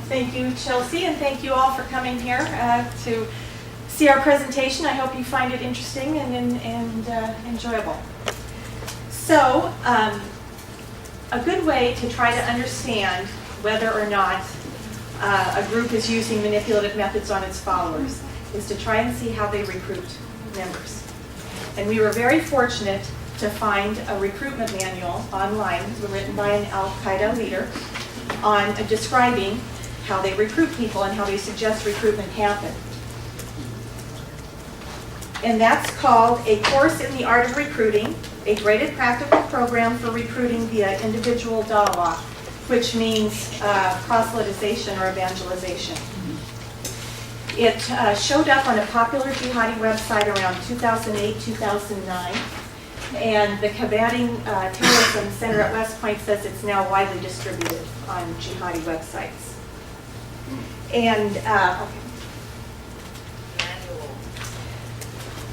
Thank you, Chelsea, and thank you all for coming here to see our presentation. I hope you find it interesting and enjoyable. So, a good way to try to understand whether or not a group is using manipulative methods on its followers is to try and see how they recruit members. And we were very fortunate to find a recruitment manual online written by an Al-Qaeda leader on describing how they recruit people and how they suggest recruitment happen. And that's called A Course in the Art of Recruiting, a graded practical program for recruiting via individual dawah, which means proselytization or evangelization. It showed up on a popular jihadi website around 2008, 2009. And the Combating Terrorism Center at West Point says it's now widely distributed on jihadi websites. And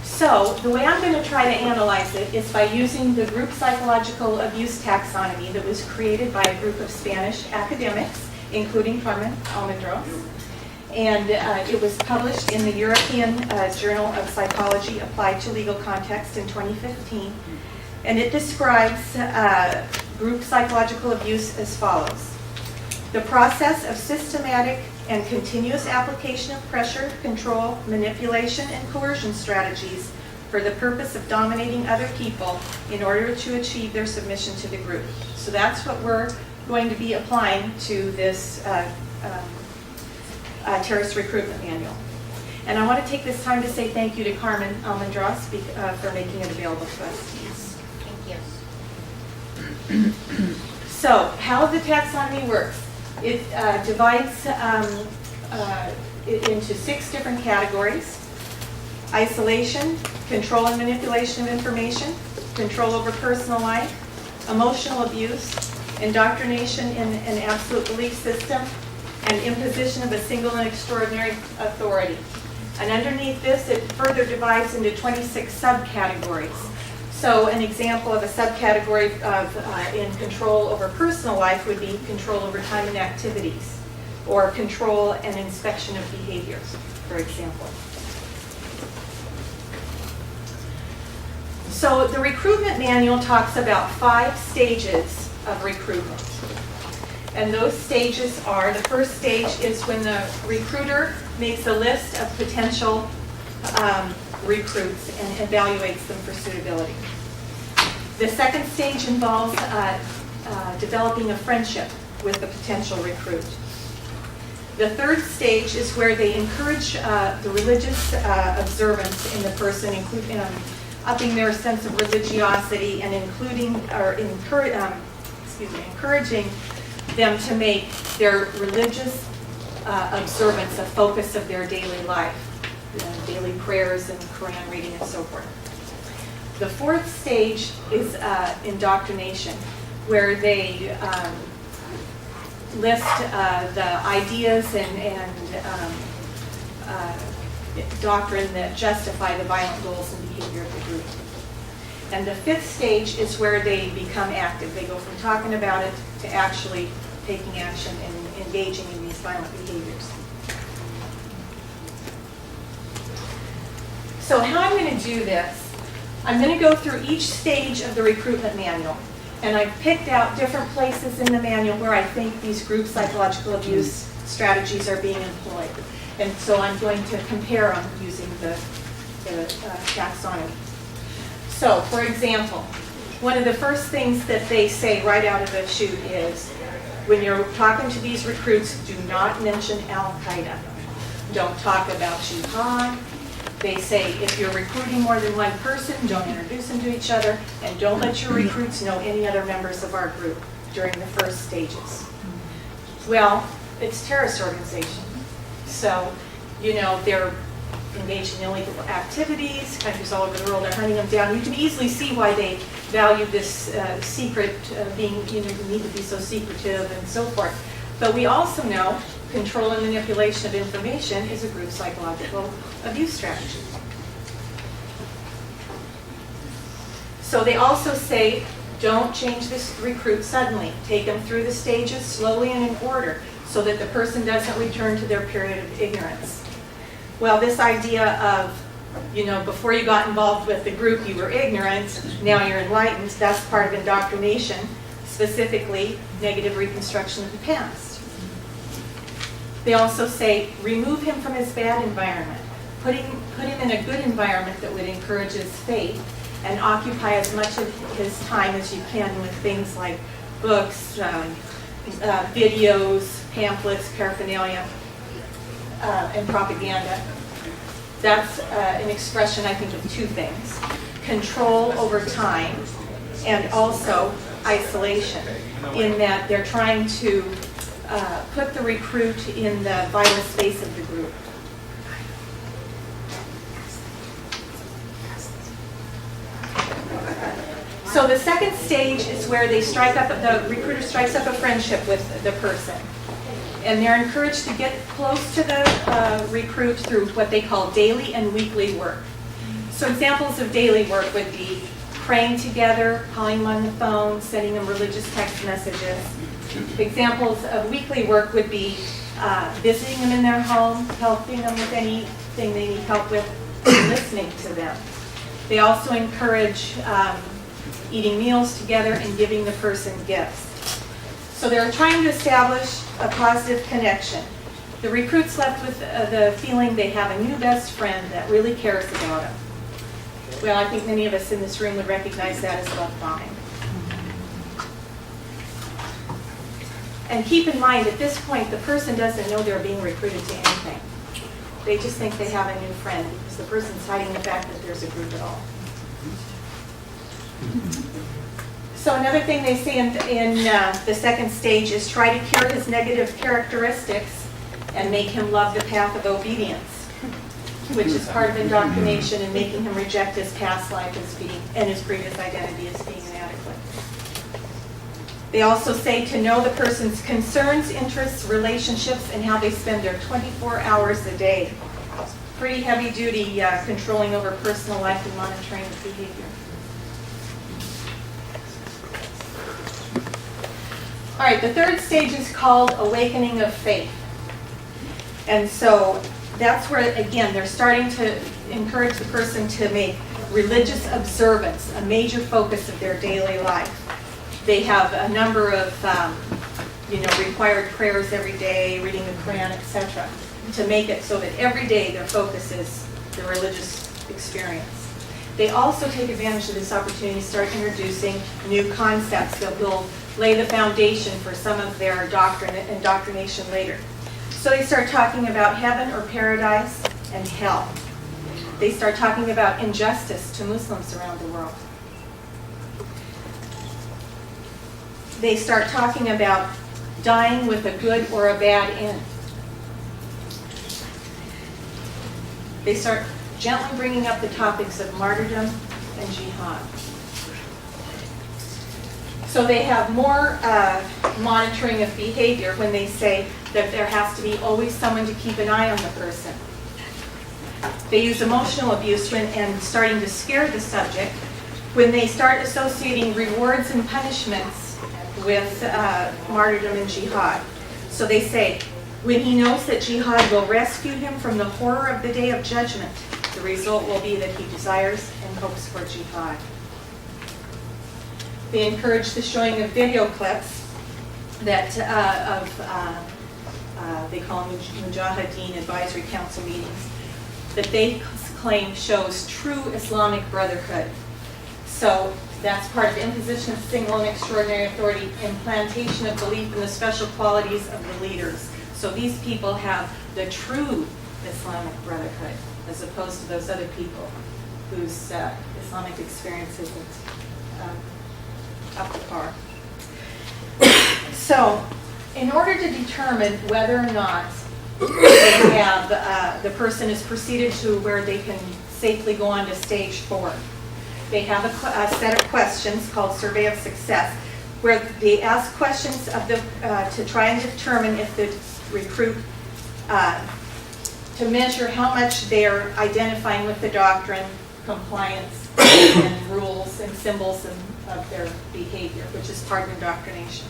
so the way I'm going to try to analyze it is by using the group psychological abuse taxonomy that was created by a group of Spanish academics, including Carmen Almendros. And it was published in the European Journal of Psychology Applied to Legal Context in 2015. And it describes group psychological abuse as follows. The process of systematic and continuous application of pressure, control, manipulation, and coercion strategies for the purpose of dominating other people in order to achieve their submission to the group. So that's what we're going to be applying to this terrorist recruitment manual. And I want to take this time to say thank you to Carmen Almendros for making it available to us. Thank you. So, how the taxonomy works. It divides it into 6 different categories. Isolation, control and manipulation of information, control over personal life, emotional abuse, indoctrination in an absolute belief system, and imposition of a single and extraordinary authority. And underneath this, it further divides into 26 subcategories. So an example of a subcategory of in control over personal life would be control over time and activities, or control and inspection of behaviors, for example. So the recruitment manual talks about 5 stages of recruitment. And those stages are, the first stage is when the recruiter makes a list of potential recruits and evaluates them for suitability. The second stage involves developing a friendship with the potential recruit. The third stage is where they encourage the religious observance in the person, including upping their sense of religiosity and encouraging them to make their religious observance a focus of their daily life, daily prayers and Quran reading and so forth. The fourth stage is indoctrination, where they list the ideas and doctrine that justify the violent goals and behavior of the group. And the fifth stage is where they become active. They go from talking about it to actually taking action and engaging in these violent behaviors. So how I'm going to do this, I'm going to go through each stage of the recruitment manual. And I've picked out different places in the manual where I think these group psychological abuse strategies are being employed. And so I'm going to compare them using the taxonomy. So, for example, one of the first things that they say right out of the chute is, when you're talking to these recruits, do not mention Al-Qaeda. Don't talk about jihad. They say if you're recruiting more than one person, don't introduce them to each other, and don't let your recruits know any other members of our group during the first stages. Well, it's a terrorist organization. So, you know, they're engaged in illegal activities, countries all over the world are hunting them down. You can easily see why they value this secret, being, you need to be so secretive and so forth. But we also know control and manipulation of information is a group psychological abuse strategy. So they also say, don't change this recruit suddenly. Take them through the stages slowly and in order, so that the person doesn't return to their period of ignorance. Well, this idea of, before you got involved with the group, you were ignorant, now you're enlightened, that's part of indoctrination, specifically negative reconstruction of the past. They also say, remove him from his bad environment. Put him in a good environment that would encourage his faith, and occupy as much of his time as you can with things like books, videos, pamphlets, paraphernalia, and propaganda. That's an expression, I think, of two things: control over time, and also isolation, in that they're trying to put the recruit in the vital space of the group. So the second stage is where the recruiter strikes up a friendship with the person. And they're encouraged to get close to the recruit through what they call daily and weekly work. So examples of daily work would be praying together, calling them on the phone, sending them religious text messages. Examples of weekly work would be visiting them in their home, helping them with anything they need help with, and listening to them. They also encourage eating meals together and giving the person gifts. So they're trying to establish a positive connection. The recruit's left with the feeling they have a new best friend that really cares about them. Well, I think many of us in this room would recognize that as love bombing. And keep in mind, at this point, the person doesn't know they're being recruited to anything. They just think they have a new friend because the person's hiding the fact that there's a group at all. So another thing they say in the second stage is try to cure his negative characteristics and make him love the path of obedience, which is part of indoctrination and making him reject his past life as being, and his previous identity as being inadequate. They also say to know the person's concerns, interests, relationships, and how they spend their 24 hours a day. Pretty heavy-duty controlling over personal life and monitoring of behavior. All right, the third stage is called awakening of faith. And so that's where, again, they're starting to encourage the person to make religious observance a major focus of their daily life. They have a number of required prayers every day, reading the Quran, etc., to make it so that every day their focus is the religious experience. They also take advantage of this opportunity to start introducing new concepts that will lay the foundation for some of their indoctrination later. So they start talking about heaven or paradise and hell. They start talking about injustice to Muslims around the world. They start talking about dying with a good or a bad end. They start gently bringing up the topics of martyrdom and jihad. So they have more monitoring of behavior when they say that there has to be always someone to keep an eye on the person. They use emotional abuse and starting to scare the subject when they start associating rewards and punishments with martyrdom and jihad. So they say, when he knows that jihad will rescue him from the horror of the day of judgment, the result will be that he desires and hopes for jihad. They encourage the showing of video clips that they call them Mujahideen Advisory Council meetings, that they claim shows true Islamic brotherhood. So that's part of imposition of single and extraordinary authority, implantation of belief in the special qualities of the leaders. So these people have the true Islamic brotherhood, as opposed to those other people whose Islamic experience isn't up to par. So, in order to determine whether or not they have, the person is proceeded to where they can safely go on to stage 4, they have a set of questions called Survey of Success, where they ask questions of to try and determine if the recruit, to measure how much they're identifying with the doctrine, compliance, and rules and symbols of their behavior, which is part of indoctrination.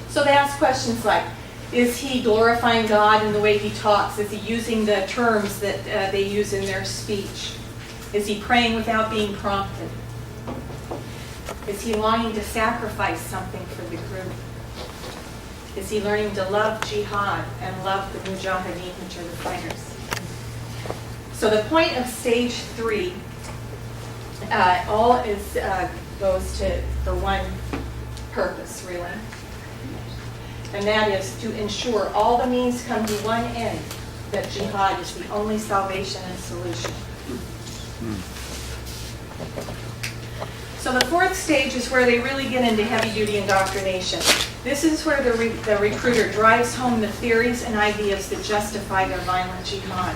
So they ask questions like, Is he glorifying God in the way he talks? Is he using the terms that they use in their speech? Is he praying without being prompted? Is he longing to sacrifice something for the group? Is he learning to love jihad and love the mujahideen, which are the fighters? So the point of stage 3, all is goes to for one purpose, really. And that is to ensure all the means come to one end, that jihad is the only salvation and solution. So the 4th stage is where they really get into heavy-duty indoctrination. This is where the recruiter drives home the theories and ideas that justify their violent jihad.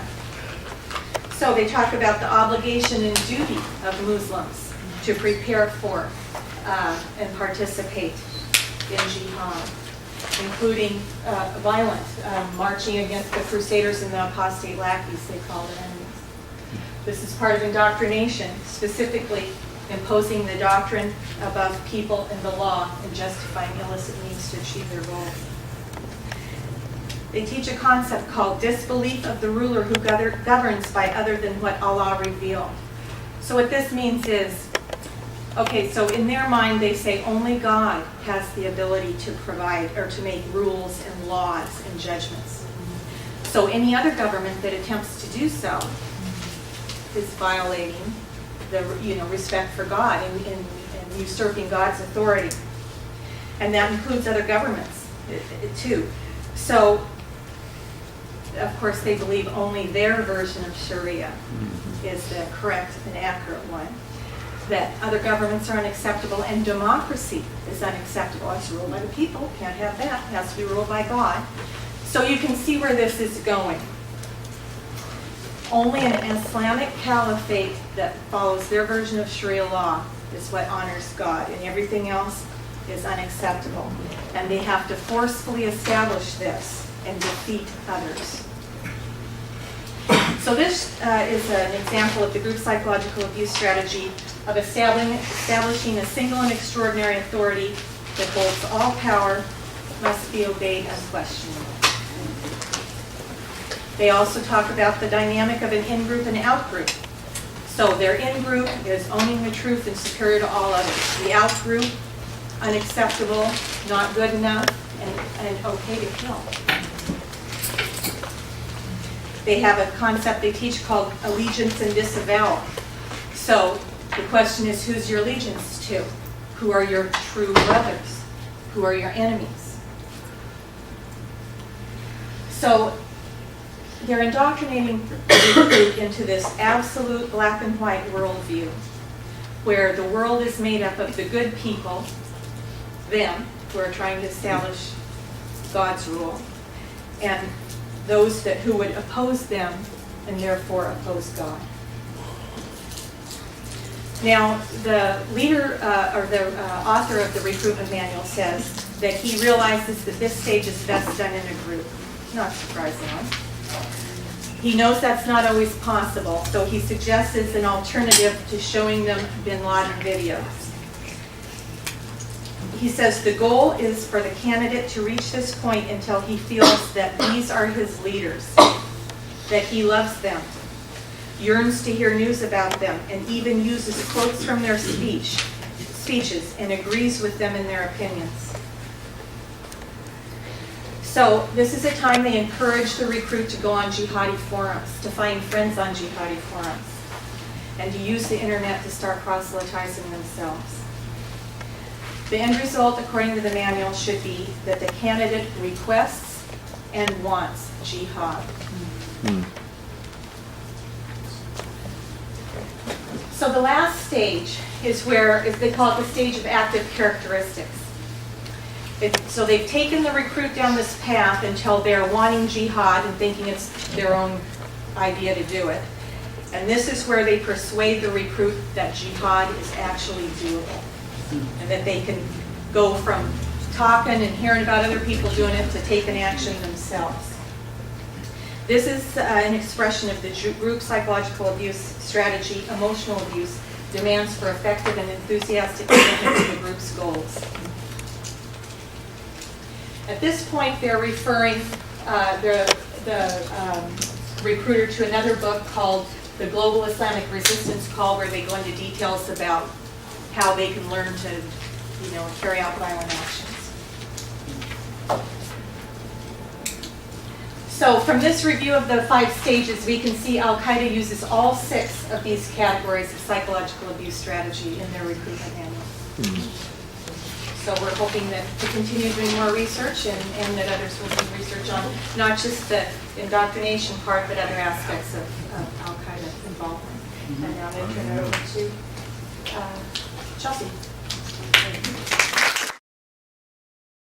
So they talk about the obligation and duty of Muslims to prepare for and participate in jihad, including violent marching against the crusaders and the apostate lackeys, they call it enemies. This is part of indoctrination, specifically imposing the doctrine above people and the law and justifying illicit means to achieve their goals. They teach a concept called disbelief of the ruler who governs by other than what Allah revealed. So what this means is, okay, so in their mind they say only God has the ability to provide or to make rules and laws and judgments. So any other government that attempts to do so is violating the respect for God and usurping God's authority. And that includes other governments too. So of course they believe only their version of Sharia is the correct and accurate one. That other governments are unacceptable and democracy is unacceptable. It's ruled by the people, can't have that, it has to be ruled by God. So you can see where this is going. Only an Islamic caliphate that follows their version of Sharia law is what honors God, and everything else is unacceptable. And they have to forcefully establish this and defeat others. So this is an example of the group psychological abuse strategy of establishing a single and extraordinary authority that holds all power, must be obeyed unquestionably. They also talk about the dynamic of an in-group and out-group. So their in-group is owning the truth and superior to all others. The out-group, unacceptable, not good enough, and okay to kill. They have a concept they teach called allegiance and disavowal. So the question is, who's your allegiance to? Who are your true brothers? Who are your enemies? So they're indoctrinating the recruit into this absolute black and white worldview, where the world is made up of the good people, them, who are trying to establish God's rule, and those who would oppose them and therefore oppose God. Now, the leader or the author of the recruitment manual says that he realizes that this stage is best done in a group. Not surprisingly. He knows that's not always possible, so he suggests as an alternative to showing them bin Laden videos. He says the goal is for the candidate to reach this point until he feels that these are his leaders, that he loves them, yearns to hear news about them, and even uses quotes from their speeches and agrees with them in their opinions. So this is a time they encourage the recruit to go on jihadi forums, to find friends on jihadi forums, and to use the internet to start proselytizing themselves. The end result, according to the manual, should be that the candidate requests and wants jihad. So the last stage is where they call it the stage of active characteristics. So they've taken the recruit down this path until they're wanting jihad and thinking it's their own idea to do it. And this is where they persuade the recruit that jihad is actually doable. And that they can go from talking and hearing about other people doing it to taking action themselves. This is an expression of the group psychological abuse strategy. Emotional abuse demands for effective and enthusiastic commitment to the group's goals. At this point, they're referring the recruiter to another book called The Global Islamic Resistance Call, where they go into details about how they can learn to, carry out violent actions. So from this review of the 5 stages, we can see Al-Qaeda uses all 6 of these categories of psychological abuse strategy in their recruitment manual. So we're hoping that to continue doing more research and that others will do research on not just the indoctrination part, but other aspects of Al-Qaeda involvement. And now I'm going to turn it over to Chelsea.